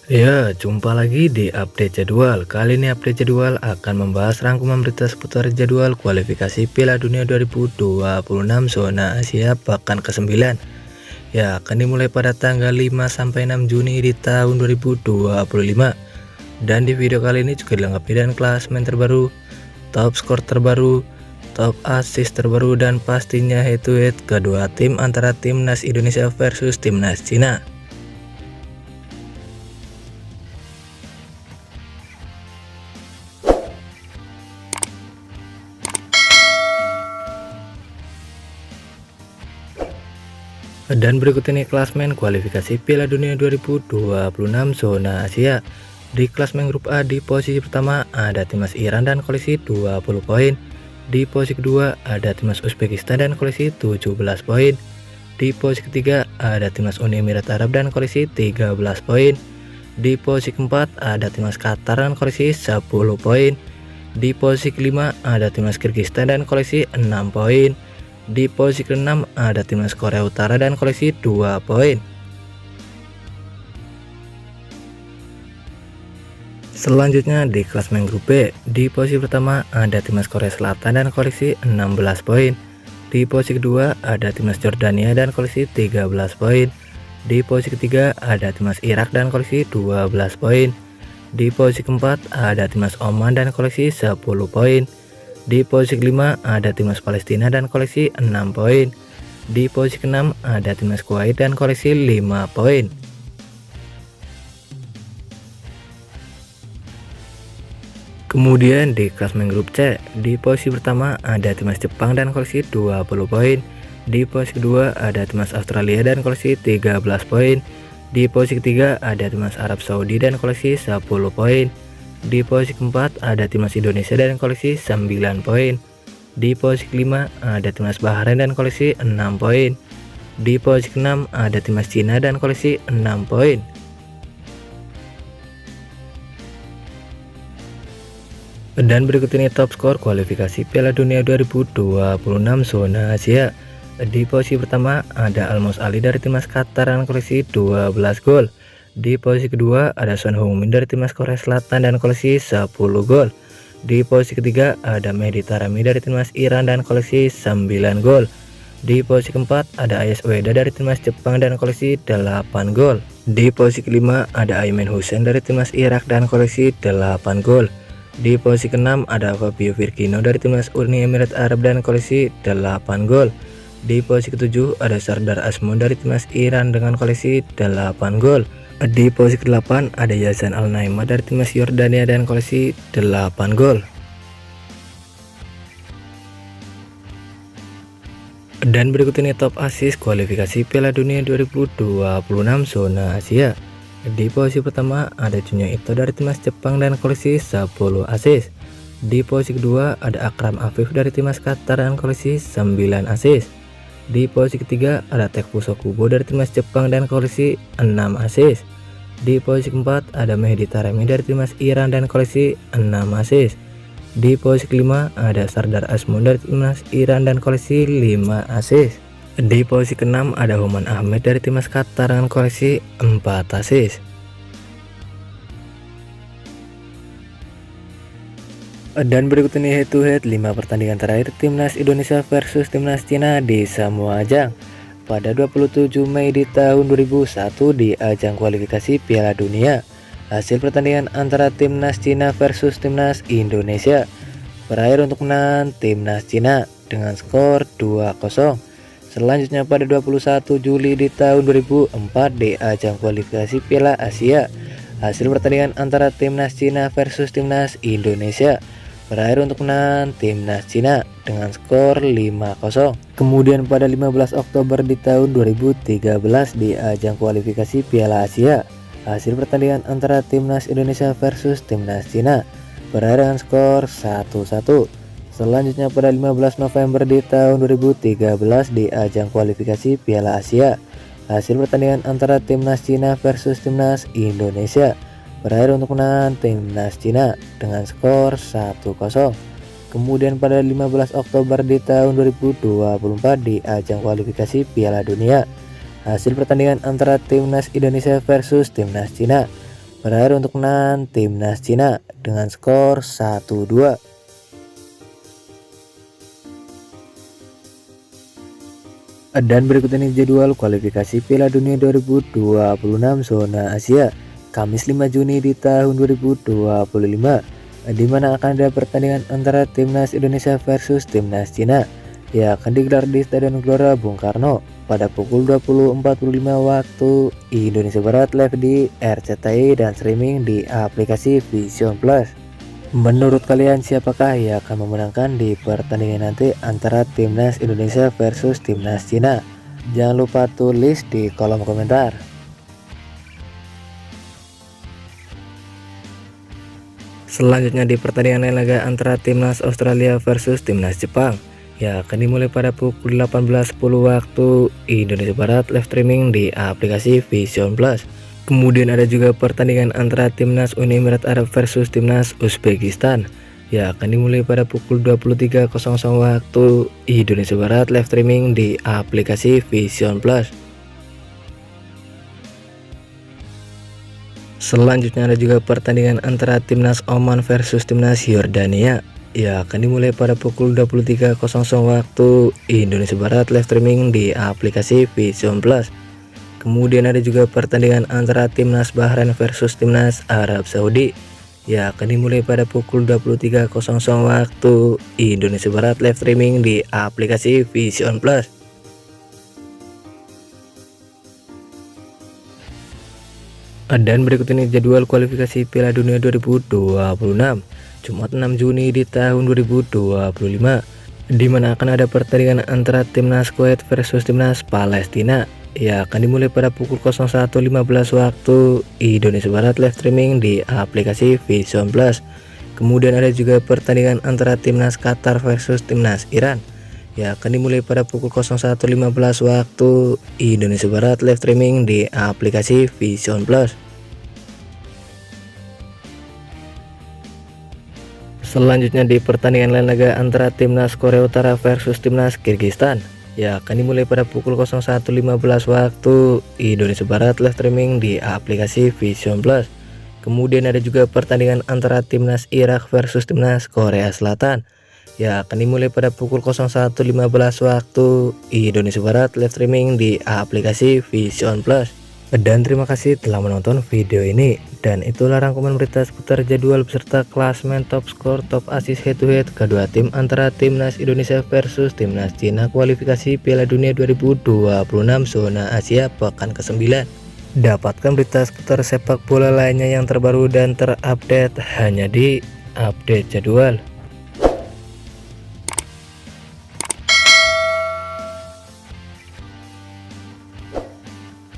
Ya, jumpa lagi di update jadwal. Kali ini update jadwal akan membahas rangkuman berita seputar jadwal kualifikasi Piala Dunia 2026 zona Asia pekan ke-9. Ya, akan dimulai pada tanggal 5 sampai 6 Juni di tahun 2025. Dan di video kali ini juga dilengkapi dengan klasemen terbaru, top skor terbaru, top assist terbaru, dan pastinya head to head kedua tim antara timnas Indonesia versus timnas Cina. Dan berikut ini klasemen kualifikasi Piala Dunia 2026 zona Asia. Di klasemen grup A di posisi pertama ada timnas Iran dan koleksi 20 poin. Di posisi kedua ada timnas Uzbekistan dan koleksi 17 poin. Di posisi ketiga ada timnas Uni Emirat Arab dan koleksi 13 poin. Di posisi keempat ada timnas Qatar dan koleksi 10 poin. Di posisi kelima ada timnas Kyrgyzstan dan koleksi 6 poin. Di posisi ke-6 ada timnas Korea Utara dan koleksi 2 poin. Selanjutnya di klasemen grup B, di posisi pertama ada timnas Korea Selatan dan koleksi 16 poin. Di posisi kedua ada timnas Jordania dan koleksi 13 poin. Di posisi ketiga ada timnas Irak dan koleksi 12 poin. Di posisi keempat ada timnas Oman dan koleksi 10 poin. Di posisi kelima ada timnas Palestina dan koleksi 6 poin. Di posisi keenam ada timnas Kuwait dan koleksi 5 poin. Kemudian di klasemen grup C, di posisi pertama ada timnas Jepang dan koleksi 20 poin. Di posisi kedua ada timnas Australia dan koleksi 13 poin. Di posisi ketiga ada timnas Arab Saudi dan koleksi 10 poin. Di posisi keempat ada timnas Indonesia dan koleksi 9 poin. Di posisi kelima ada timnas Bahrain dan koleksi 6 poin. Di posisi keenam ada timnas Cina dan koleksi 6 poin. Dan berikut ini top skor kualifikasi Piala Dunia 2026 zona Asia. Di posisi pertama ada Almos Ali dari timnas Qatar dan koleksi 12 gol. Di posisi kedua ada Son Heung-min dari timnas Korea Selatan dan koleksi 10 gol. Di posisi ketiga ada Mehdi Taremi dari timnas Iran dan koleksi 9 gol. Di posisi keempat ada Ayas Ueda dari timnas Jepang dan koleksi 8 gol. Di posisi kelima ada Ayman Hussein dari timnas Irak dan koleksi 8 gol. Di posisi keenam ada Fabio Firmino dari timnas Uni Emirat Arab dan koleksi 8 gol. Di posisi ketujuh ada Sardar Azmoun dari timnas Iran dengan koleksi 8 gol. Di posisi ke-8 ada Yazan Al-Naima dari timnas Yordania dan koleksi 8 gol. Dan berikut ini top assist kualifikasi Piala Dunia 2026 zona Asia. Di posisi pertama ada Junya Ito dari timnas Jepang dan koleksi 10 assist. Di posisi kedua ada Akram Afif dari timnas Qatar dan koleksi 9 assist. Di posisi ketiga ada Takefusa Kubo dari timnas Jepang dan koleksi 6 assist. Di posisi keempat ada Mehdi Taremi dari timnas Iran dan koleksi 6 assist. Di posisi kelima ada Sardar Azmoun dari timnas Iran dan koleksi 5 assist. Di posisi keenam ada Human Ahmed dari timnas Qatar dengan koleksi 4 assist. Dan berikut ini head to head 5 pertandingan terakhir timnas Indonesia versus timnas Cina di Samoa Ajang pada 27 Mei di tahun 2001 di ajang kualifikasi Piala Dunia. Hasil pertandingan antara timnas Cina versus timnas Indonesia berakhir untuk menang timnas Cina dengan skor 2-0. Selanjutnya pada 21 Juli di tahun 2004 di ajang kualifikasi Piala Asia, hasil pertandingan antara timnas Cina versus timnas Indonesia berakhir untuk menang timnas Cina dengan skor 5-0. Kemudian pada 15 Oktober di tahun 2013 di ajang kualifikasi Piala Asia, hasil pertandingan antara timnas Indonesia versus timnas Cina berakhir dengan skor 1-1. Selanjutnya pada 15 November di tahun 2013 di ajang kualifikasi Piala Asia, hasil pertandingan antara timnas Cina versus timnas Indonesia berakhir untuk menang timnas Cina dengan skor 1-0. Kemudian pada 15 Oktober di tahun 2024 di ajang kualifikasi Piala Dunia, hasil pertandingan antara timnas Indonesia versus timnas Cina berakhir untuk menang timnas Cina dengan skor 1-2. Dan berikut ini jadwal kualifikasi Piala Dunia 2026 zona Asia Kamis 5 Juni di tahun 2025, di mana akan ada pertandingan antara timnas Indonesia versus timnas Cina yang akan digelar di Stadion Gelora Bung Karno pada pukul 20.45 waktu Indonesia Barat, live di RCTI dan streaming di aplikasi Vision Plus. Menurut kalian siapakah yang akan memenangkan di pertandingan nanti antara timnas Indonesia versus timnas Cina? Jangan lupa tulis di kolom komentar. Selanjutnya di pertandingan lain laga antara timnas Australia versus timnas Jepang ya akan dimulai pada pukul 18.10 waktu Indonesia Barat, live streaming di aplikasi Vision Plus. Kemudian ada juga pertandingan antara timnas Uni Emirat Arab versus timnas Uzbekistan ya akan dimulai pada pukul 23.00 waktu Indonesia Barat, live streaming di aplikasi Vision Plus. Selanjutnya ada juga pertandingan antara timnas Oman versus timnas Yordania ya akan dimulai pada pukul 23.00 waktu Indonesia Barat, live streaming di aplikasi Vision Plus. Kemudian ada juga pertandingan antara timnas Bahrain versus timnas Arab Saudi ya akan dimulai pada pukul 23.00 waktu Indonesia Barat, live streaming di aplikasi Vision Plus. Dan berikut ini jadwal kualifikasi Piala Dunia 2026 Jumat 6 Juni di tahun 2025, di mana akan ada pertandingan antara timnas Kuwait versus timnas Palestina ya akan dimulai pada pukul 01.15 waktu Indonesia Barat, live streaming di aplikasi Vision Plus. Kemudian ada juga pertandingan antara timnas Qatar versus timnas Iran ya akan dimulai pada pukul 01.15 waktu Indonesia Barat, live streaming di aplikasi Vision Plus. Selanjutnya di pertandingan lain laga antara timnas Korea Utara versus timnas Kyrgyzstan ya akan dimulai pada pukul 01.15 waktu Indonesia Barat, live streaming di aplikasi Vision Plus. Kemudian ada juga pertandingan antara timnas Irak versus timnas Korea Selatan ya akan dimulai pada pukul 01.15 waktu Indonesia Barat, live streaming di aplikasi Vision Plus. Dan terima kasih telah menonton video ini, dan itulah rangkuman berita seputar jadwal beserta klasmen top skor, top assist, head to head kedua tim antara timnas Indonesia versus timnas Cina kualifikasi Piala Dunia 2026 zona Asia pekan ke-9. Dapatkan berita seputar sepak bola lainnya yang terbaru dan terupdate hanya di Update Jadwal.